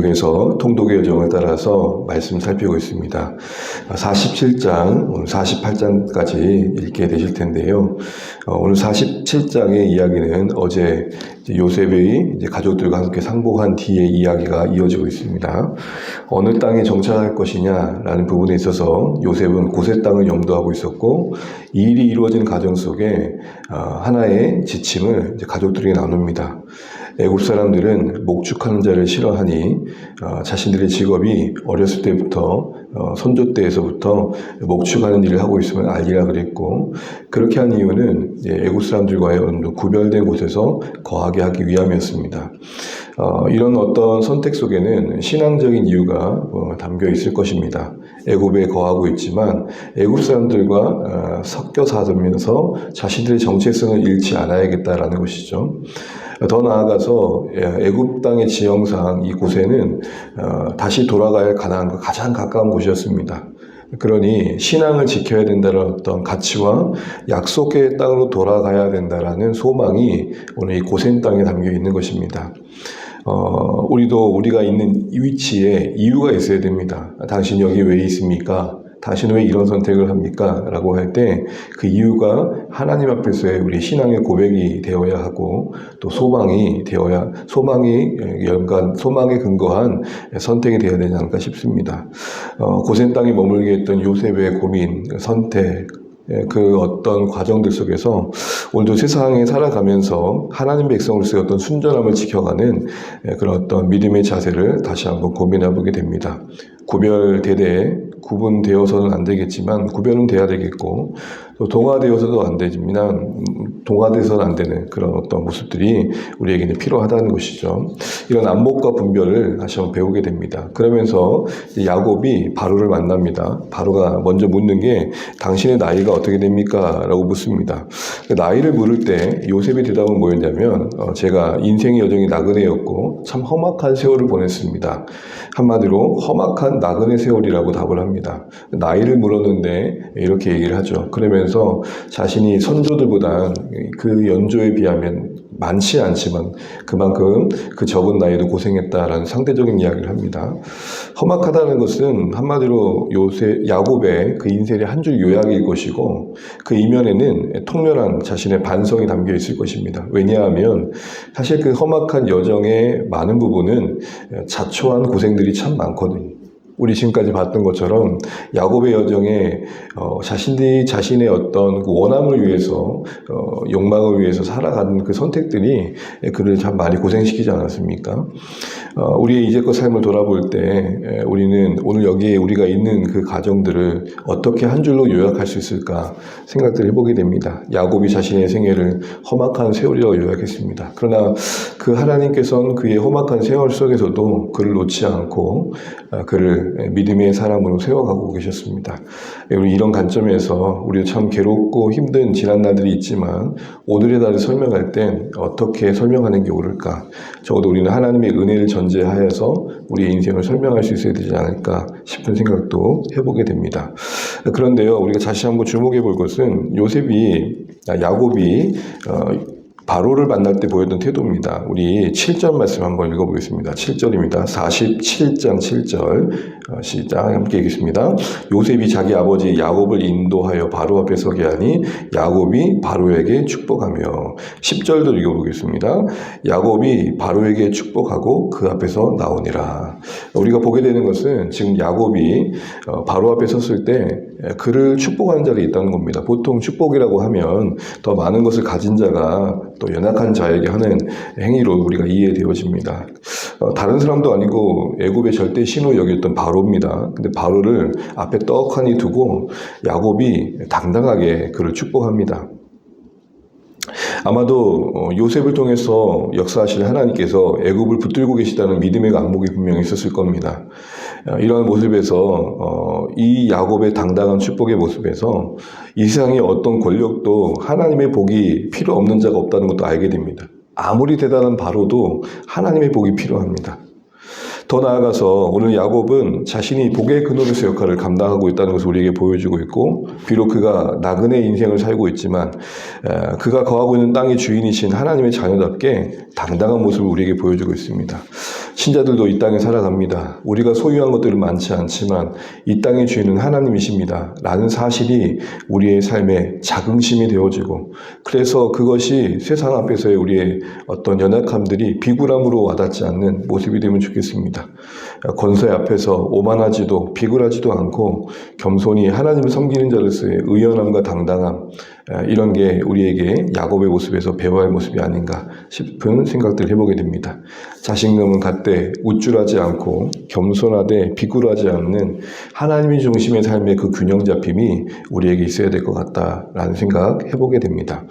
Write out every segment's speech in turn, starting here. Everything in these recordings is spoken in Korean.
그래서 통독의 여정을 따라서 말씀 살피고 있습니다. 47장, 오늘 48장까지 읽게 되실 텐데요. 오늘 47장의 이야기는 어제 요셉의 가족들과 함께 상복한 뒤의 이야기가 이어지고 있습니다. 어느 땅에 정착할 것이냐라는 부분에 있어서 요셉은 고세 땅을 염두하고 있었고, 이 일이 이루어진 과정 속에 하나의 지침을 가족들에게 나눕니다. 애굽 사람들은 목축하는 자를 싫어하니 자신들의 직업이 어렸을 때부터 선조 때에서부터 목축하는 일을 하고 있으면 알리라 그랬고, 그렇게 한 이유는 애굽 사람들과의 구별된 곳에서 거하게 하기 위함이었습니다. 이런 어떤 선택 속에는 신앙적인 이유가 담겨 있을 것입니다. 애굽에 거하고 있지만 애굽 사람들과 섞여 살면서 자신들의 정체성을 잃지 않아야겠다라는 것이죠. 더 나아가서 애굽 땅의 지형상 이 고세는 다시 돌아가야 할 가나안과 가장 가까운 곳이었습니다. 그러니 신앙을 지켜야 된다는 어떤 가치와 약속의 땅으로 돌아가야 된다라는 소망이 오늘 이 고센 땅에 담겨 있는 것입니다. 우리가 있는 이 위치에 이유가 있어야 됩니다. 당신 여기 왜 있습니까? 당신은 왜 이런 선택을 합니까? 라고 할 때 그 이유가 하나님 앞에서의 우리 신앙의 고백이 되어야 하고, 또 소망에 근거한 선택이 되어야 되지 않을까 싶습니다. 고센 땅에 머물게 했던 요셉의 고민, 선택, 그 어떤 과정들 속에서 오늘도 세상에 살아가면서 하나님 백성으로서의 어떤 순전함을 지켜가는 그런 어떤 믿음의 자세를 다시 한번 고민해 보게 됩니다. 구분되어서는 안 되겠지만 구별은 돼야 되겠고, 또 동화되어서도 안 되지만 동화돼서는 안 되는 그런 어떤 모습들이 우리에게는 필요하다는 것이죠. 이런 안목과 분별을 다시 한번 배우게 됩니다. 그러면서 야곱이 바로를 만납니다. 바로가 먼저 묻는 게 당신의 나이가 어떻게 됩니까? 라고 묻습니다. 나이를 물을 때 요셉의 대답은 뭐였냐면 제가 인생의 여정이 나그네였고 참 험악한 세월을 보냈습니다. 한마디로 험악한 나그네 세월이라고 답을 합니다. 나이를 물었는데 이렇게 얘기를 하죠. 그러면서 자신이 선조들보다 그 연조에 비하면 많지 않지만 그만큼 그 적은 나이도 고생했다라는 상대적인 이야기를 합니다. 험악하다는 것은 한마디로 야곱의 그 인생의 한 줄 요약일 것이고, 그 이면에는 통렬한 자신의 반성이 담겨 있을 것입니다. 왜냐하면 사실 그 험악한 여정의 많은 부분은 자초한 고생들이 참 많거든요. 우리 지금까지 봤던 것처럼 야곱의 여정에 자신의 어떤 그 원함을 위해서, 욕망을 위해서 살아가는 그 선택들이 그를 참 많이 고생시키지 않았습니까? 우리의 이제껏 삶을 돌아볼 때 우리는 오늘 여기에 우리가 있는 그 가정들을 어떻게 한 줄로 요약할 수 있을까 생각들을 해보게 됩니다. 야곱이 자신의 생애를 험악한 세월이라고 요약했습니다. 그러나 그 하나님께서는 그의 험악한 세월 속에서도 그를 놓지 않고 그를 믿음의 사람으로 세워가고 계셨습니다. 우리 이런 관점에서 우리도 참 괴롭고 힘든 지난 날들이 있지만 오늘의 날을 설명할 땐 어떻게 설명하는 게 옳을까? 적어도 우리는 하나님의 은혜를 전제하여서 우리의 인생을 설명할 수 있어야 되지 않을까 싶은 생각도 해보게 됩니다. 그런데요, 우리가 다시 한번 주목해 볼 것은 야곱이 바로를 만날 때 보였던 태도입니다. 우리 7절 말씀 한번 읽어보겠습니다. 7절입니다. 47장 7절 시작 함께 읽겠습니다. 요셉이 자기 아버지 야곱을 인도하여 바로 앞에 서게 하니 야곱이 바로에게 축복하며, 10절도 읽어보겠습니다. 야곱이 바로에게 축복하고 그 앞에서 나오니라. 우리가 보게 되는 것은 지금 야곱이 바로 앞에 섰을 때 그를 축복하는 자가 있다는 겁니다. 보통 축복이라고 하면 더 많은 것을 가진 자가 또 연약한 자에게 하는 행위로 우리가 이해되어집니다. 다른 사람도 아니고 애굽의 절대 신호 여겼던 바로입니다. 근데 바로를 앞에 떡하니 두고 야곱이 당당하게 그를 축복합니다. 아마도 요셉을 통해서 역사하실 하나님께서 애굽을 붙들고 계시다는 믿음의 안목이 분명히 있었을 겁니다. 이러한 모습에서 이 야곱의 당당한 축복의 모습에서 이 세상의 어떤 권력도 하나님의 복이 필요 없는 자가 없다는 것도 알게 됩니다. 아무리 대단한 바로도 하나님의 복이 필요합니다. 더 나아가서 오늘 야곱은 자신이 복의 근원에서 역할을 감당하고 있다는 것을 우리에게 보여주고 있고, 비록 그가 나그네 인생을 살고 있지만 그가 거하고 있는 땅의 주인이신 하나님의 자녀답게 당당한 모습을 우리에게 보여주고 있습니다. 신자들도 이 땅에 살아갑니다. 우리가 소유한 것들은 많지 않지만 이 땅의 주인은 하나님이십니다. 라는 사실이 우리의 삶에 자긍심이 되어지고, 그래서 그것이 세상 앞에서의 우리의 어떤 연약함들이 비굴함으로 와닿지 않는 모습이 되면 좋겠습니다. 권세 앞에서 오만하지도 비굴하지도 않고 겸손히 하나님을 섬기는 자로서의 의연함과 당당함, 이런 게 우리에게 야곱의 모습에서 배워야 할 모습이 아닌가 싶은 생각들을 해보게 됩니다. 자신감은 갖되 우쭐하지 않고 겸손하되 비굴하지 않는 하나님이 중심의 삶의 그 균형 잡힘이 우리에게 있어야 될 것 같다라는 생각 해보게 됩니다.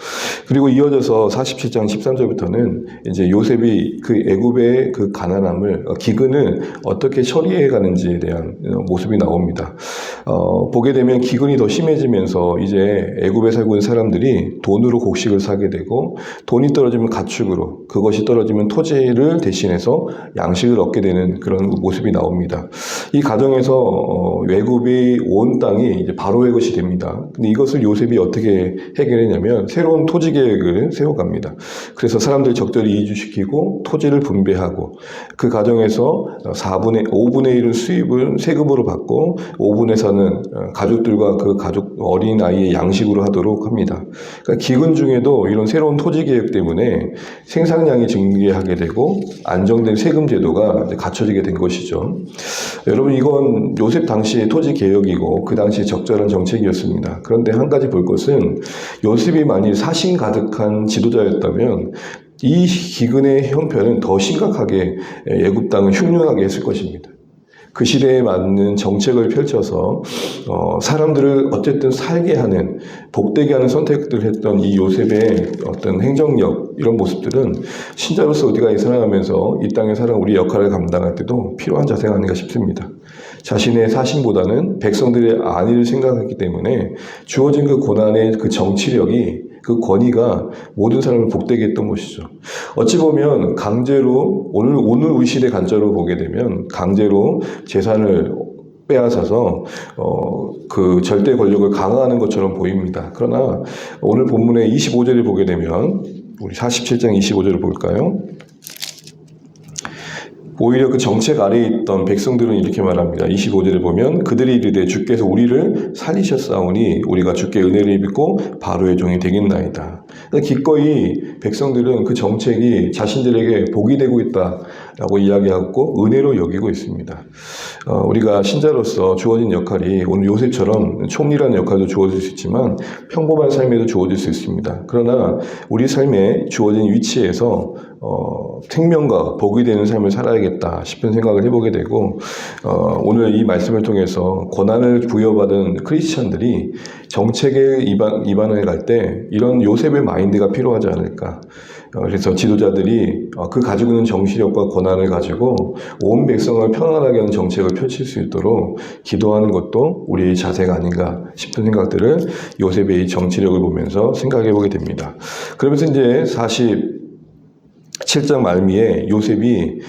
그리고 이어져서 47장 13절부터는 이제 요셉이 그 애굽의 그 가난함을, 기근을 어떻게 처리해 가는지에 대한 모습이 나옵니다. 보게 되면 기근이 더 심해지면서 이제 애굽에 살고 있는 사람들이 돈으로 곡식을 사게 되고, 돈이 떨어지면 가축으로, 그것이 떨어지면 토지를 대신해서 양식을 얻게 되는 그런 모습이 나옵니다. 이 과정에서 애굽이 온 땅이 이제 바로의 것이 됩니다. 근데 이것을 요셉이 어떻게 해결했냐면 새로운 토지 계획을 세워갑니다. 그래서 사람들 적절히 이주시키고 토지를 분배하고, 그 과정에서 5분의 1은 수입을 세금으로 받고 5분의 4는 가족들과 그 가족 어린 아이의 양식으로 하도록 합니다. 그러니까 기근 중에도 이런 새로운 토지 계획 때문에 생산량이 증대하게 되고 안정된 세금 제도가 갖춰지게 된 것이죠. 여러분, 이건 요셉 당시의 토지 개혁이고 그 당시 적절한 정책이었습니다. 그런데 한 가지 볼 것은, 요셉이 만일 사심 가득한 지도자였다면 이 기근의 형편은 더 심각하게 애굽 땅을 흉흉하게 했을 것입니다. 그 시대에 맞는 정책을 펼쳐서 사람들을 어쨌든 살게 하는, 복되게 하는 선택들을 했던 이 요셉의 어떤 행정력, 이런 모습들은 신자로서 우리가 살아가면서 이 땅에 살아 우리 역할을 감당할 때도 필요한 자세가 아닌가 싶습니다. 자신의 사심보다는 백성들의 안위를 생각했기 때문에 주어진 그 고난의 그 정치력이, 그 권위가 모든 사람을 복되게 했던 것이죠. 어찌 보면 강제로, 오늘 우리 시대 관점으로 보게 되면 강제로 재산을 빼앗아서 그 절대 권력을 강화하는 것처럼 보입니다. 그러나 오늘 본문의 25절을 보게 되면, 우리 47장 25절을 볼까요? 오히려 그 정책 아래에 있던 백성들은 이렇게 말합니다. 25절에 보면 그들이 이르되 주께서 우리를 살리셨사오니 우리가 주께 은혜를 입고 바로의 종이 되겠나이다. 기꺼이 백성들은 그 정책이 자신들에게 복이 되고 있다라고 이야기하고 은혜로 여기고 있습니다. 우리가 신자로서 주어진 역할이 오늘 요셉처럼 총리라는 역할도 주어질 수 있지만 평범한 삶에도 주어질 수 있습니다. 그러나 우리 삶에 주어진 위치에서 생명과 복이 되는 삶을 살아야겠다 싶은 생각을 해보게 되고, 오늘 이 말씀을 통해서 고난을 부여받은 크리스천들이 정책에 입안을 갈 때 이런 요셉의 마인드가 필요하지 않을까. 그래서 지도자들이 그 가지고 있는 정치력과 권한을 가지고 온 백성을 편안하게 하는 정책을 펼칠 수 있도록 기도하는 것도 우리의 자세가 아닌가 싶은 생각들을 요셉의 이 정치력을 보면서 생각해 보게 됩니다. 그러면서 이제 7장 말미에 요셉이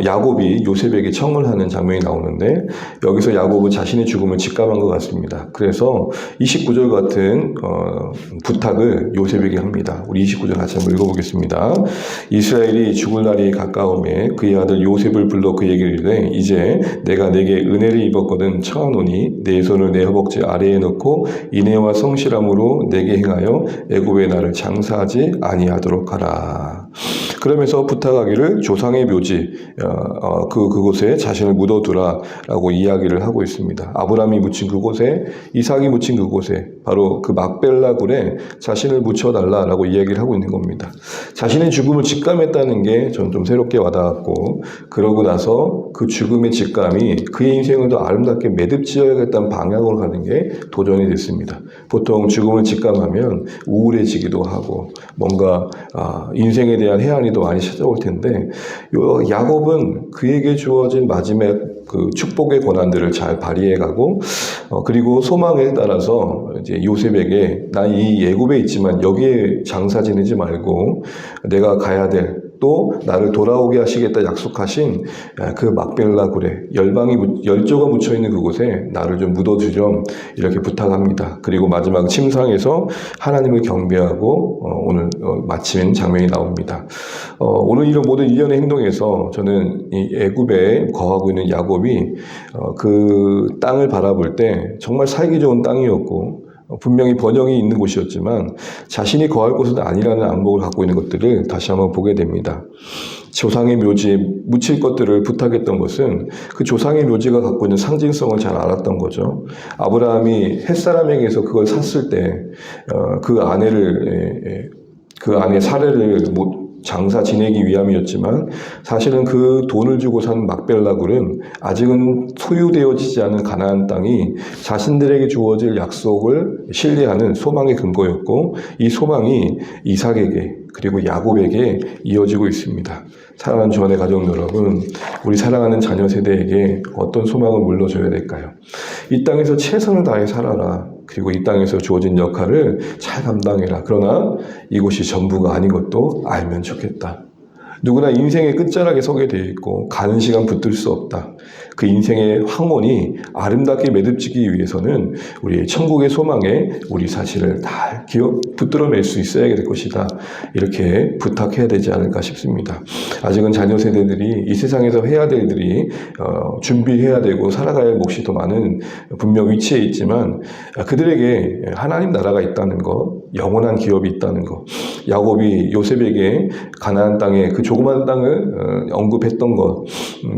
야곱이 요셉에게 청을 하는 장면이 나오는데, 여기서 야곱은 자신의 죽음을 직감한 것 같습니다. 그래서 29절 같은 부탁을 요셉에게 합니다. 우리 29절 같이 한번 읽어보겠습니다. 이스라엘이 죽을 날이 가까움에 그의 아들 요셉을 불러 그에게 이르되 이제 내가 내게 은혜를 입었거든 청하노니 내 손을 내 허벅지 아래에 넣고 인애와 성실함으로 내게 행하여 애굽의 나를 장사하지 아니하도록 하라. 그러면서 부탁하기를 조상의 묘지 그곳에 자신을 묻어두라라고 이야기를 하고 있습니다. 아브라함이 묻힌 그곳에, 이삭이 묻힌 그곳에, 바로 그 막벨라 굴에 자신을 묻혀달라라고 이야기를 하고 있는 겁니다. 자신의 죽음을 직감했다는 게 전 좀 새롭게 와닿았고, 그러고 나서 그 죽음의 직감이 그의 인생을 더 아름답게 매듭지어야겠다는 방향으로 가는 게 도전이 됐습니다. 보통 죽음을 직감하면 우울해지기도 하고 뭔가 인생에 대한 해안이 더 많이 찾아올 텐데, 야곱은 그에게 주어진 마지막 그 축복의 고난들을 잘 발휘해가고, 그리고 소망에 따라서 이제 요셉에게 난 이 애굽에 있지만 여기에 장사 지내지 말고 내가 가야 될 또 나를 돌아오게 하시겠다 약속하신 그 막벨라 굴에 열조가 묻혀있는 그곳에 나를 좀 묻어주렴 이렇게 부탁합니다. 그리고 마지막 침상에서 하나님을 경배하고 오늘 마치는 장면이 나옵니다. 오늘 이런 모든 일련의 행동에서 저는 이 애굽에 거하고 있는 야곱이 그 땅을 바라볼 때 정말 살기 좋은 땅이었고 분명히 번영이 있는 곳이었지만 자신이 거할 곳은 아니라는 안목을 갖고 있는 것들을 다시 한번 보게 됩니다. 조상의 묘지에 묻힐 것들을 부탁했던 것은 그 조상의 묘지가 갖고 있는 상징성을 잘 알았던 거죠. 아브라함이 햇사람에게서 그걸 샀을 때 그 아내 사례를 장사 지내기 위함이었지만 사실은 그 돈을 주고 산 막벨라 굴은 아직은 소유되어지지 않은 가나안 땅이 자신들에게 주어질 약속을 신뢰하는 소망의 근거였고 이 소망이 이삭에게 그리고 야곱에게 이어지고 있습니다. 사랑하는 주안의 가족 여러분, 우리 사랑하는 자녀 세대에게 어떤 소망을 물려줘야 될까요? 이 땅에서 최선을 다해 살아라. 그리고 이 땅에서 주어진 역할을 잘 감당해라. 그러나 이곳이 전부가 아닌 것도 알면 좋겠다. 누구나 인생의 끝자락에 서게 되어 있고 가는 시간 붙들 수 없다. 그 인생의 황혼이 아름답게 매듭지기 위해서는 우리 천국의 소망에 우리 사실을 다 붙들어낼 수 있어야 될 것이다. 이렇게 부탁해야 되지 않을까 싶습니다. 아직은 자녀 세대들이 이 세상에서 해야 될 일들이 준비해야 되고 살아가야 할 몫이 더 많은 분명 위치에 있지만 그들에게 하나님 나라가 있다는 것, 영원한 기업이 있다는 것, 야곱이 요셉에게 가나안 땅에 그 조그만 땅을 언급했던 것,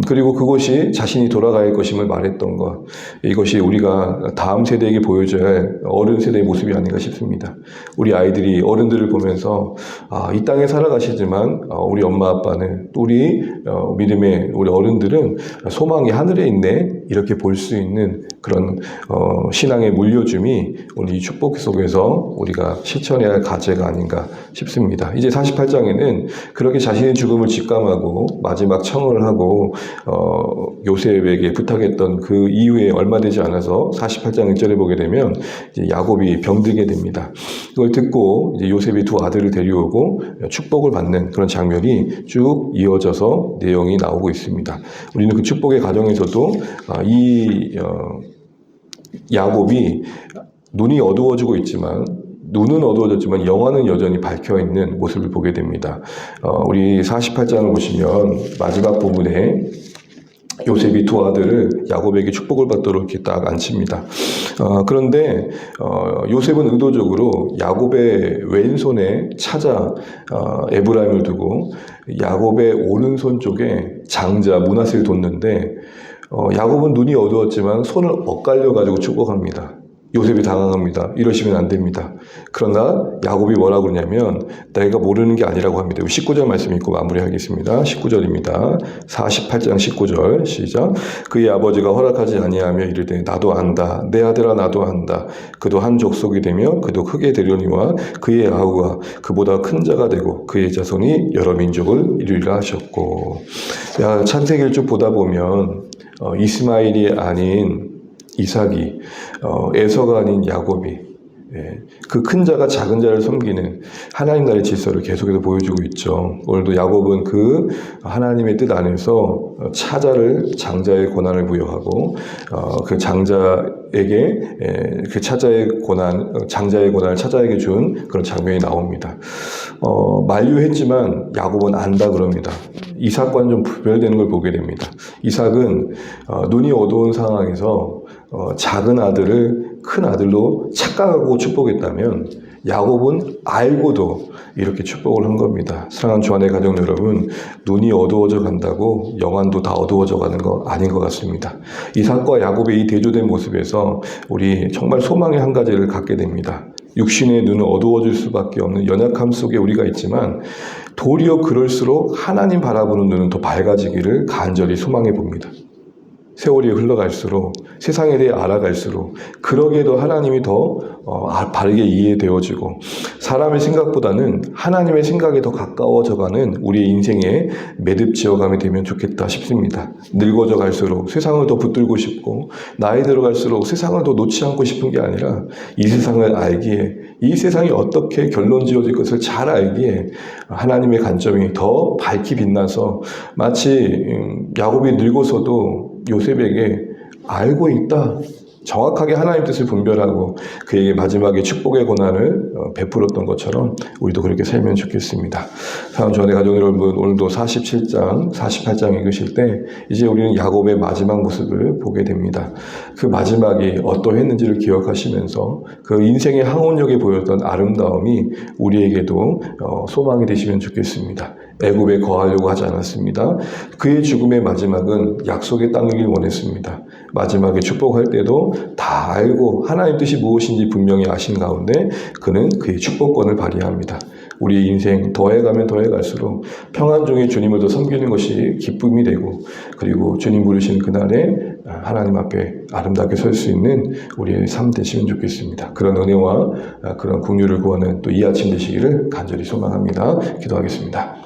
그리고 그것이 자신이 돌아갈 것임을 말했던 것, 이것이 우리가 다음 세대에게 보여줘야 할 어른 세대의 모습이 아닌가 싶습니다. 우리 아이들이 어른들을 보면서 이 땅에 살아가시지만 우리 엄마 아빠는 또 우리 믿음의 우리 어른들은 소망이 하늘에 있네 이렇게 볼 수 있는 그런 신앙의 물려줌이 오늘 이 축복 속에서 우리가 실천해야 할 과제가 아닌가 싶습니다. 이제 48장에는 그렇게 자신의 죽음을 직감하고 마지막 청을 하고 요셉에게 부탁했던 그 이후에 얼마 되지 않아서 48장 1절에 보게 되면 이제 야곱이 병들게 됩니다. 그걸 듣고 이제 요셉이 두 아들을 데려오고 축복을 받는 그런 장면이 쭉 이어져서 내용이 나오고 있습니다. 우리는 그 축복의 과정에서도 이 야곱이 눈이 어두워지고 있지만 눈은 어두워졌지만 영화는 여전히 밝혀있는 모습을 보게 됩니다. 우리 48장을 보시면 마지막 부분에 요셉이 두 아들을 야곱에게 축복을 받도록 이렇게 딱 앉힙니다. 그런데 요셉은 의도적으로 야곱의 왼손에 찾아 에브라임을 두고 야곱의 오른손 쪽에 장자 므낫을 뒀는데 야곱은 눈이 어두웠지만 손을 엇갈려가지고 축복합니다. 요셉이 당황합니다. 이러시면 안 됩니다. 그러나 야곱이 뭐라고 그러냐면 내가 모르는 게 아니라고 합니다. 19절 말씀 읽고 마무리하겠습니다. 19절입니다. 48장 19절 시작. 그의 아버지가 허락하지 아니하며 이르되 나도 안다. 내 아들아 나도 안다. 그도 한 족속이 되며 그도 크게 되려니와 그의 아우가 그보다 큰 자가 되고 그의 자손이 여러 민족을 이루리라 하셨고. 창세기를 쭉 보다 보면 이스마엘이 아닌 이삭이, 에서가 아닌 야곱이, 그 큰 자가 작은 자를 섬기는 하나님 나라의 질서를 계속해서 보여주고 있죠. 오늘도 야곱은 그 하나님의 뜻 안에서 장자의 권한을 부여하고, 그 장자에게, 그 장자의 권한을 차자에게 준 그런 장면이 나옵니다. 만류했지만 야곱은 안다 그럽니다. 이삭과는 좀 구별되는 걸 보게 됩니다. 이삭은 눈이 어두운 상황에서 작은 아들을 큰 아들로 착각하고 축복했다면 야곱은 알고도 이렇게 축복을 한 겁니다. 사랑하는 주안의 가족 여러분, 눈이 어두워져 간다고 영안도 다 어두워져 가는 거 아닌 것 같습니다. 이삭과 야곱의 이 대조된 모습에서 우리 정말 소망의 한 가지를 갖게 됩니다. 육신의 눈은 어두워질 수밖에 없는 연약함 속에 우리가 있지만 도리어 그럴수록 하나님 바라보는 눈은 더 밝아지기를 간절히 소망해 봅니다. 세월이 흘러갈수록 세상에 대해 알아갈수록 그러게도 하나님이 더 바르게 이해되어지고 사람의 생각보다는 하나님의 생각에 더 가까워져가는 우리의 인생의 매듭지어감이 되면 좋겠다 싶습니다. 늙어져 갈수록 세상을 더 붙들고 싶고 나이 들어갈수록 세상을 더 놓지 않고 싶은 게 아니라 이 세상을 알기에 이 세상이 어떻게 결론 지어질 것을 잘 알기에 하나님의 관점이 더 밝게 빛나서 마치 야곱이 늙어서도 요셉에게 알고 있다. 정확하게 하나님 뜻을 분별하고 그에게 마지막에 축복의 고난을 베풀었던 것처럼 우리도 그렇게 살면 좋겠습니다. 사랑하는 저의 가족 여러분, 오늘도 47장, 48장 읽으실 때 이제 우리는 야곱의 마지막 모습을 보게 됩니다. 그 마지막이 어떠했는지를 기억하시면서 그 인생의 항원력에 보였던 아름다움이 우리에게도 소망이 되시면 좋겠습니다. 애굽에 거하려고 하지 않았습니다. 그의 죽음의 마지막은 약속의 땅이길 원했습니다. 마지막에 축복할 때도 다 알고 하나님 뜻이 무엇인지 분명히 아신 가운데 그는 그의 축복권을 발휘합니다. 우리의 인생 더해가면 더해갈수록 평안 중에 주님을 더 섬기는 것이 기쁨이 되고 그리고 주님 부르신 그날에 하나님 앞에 아름답게 설 수 있는 우리의 삶 되시면 좋겠습니다. 그런 은혜와 그런 긍휼을 구하는 또 이 아침 되시기를 간절히 소망합니다. 기도하겠습니다.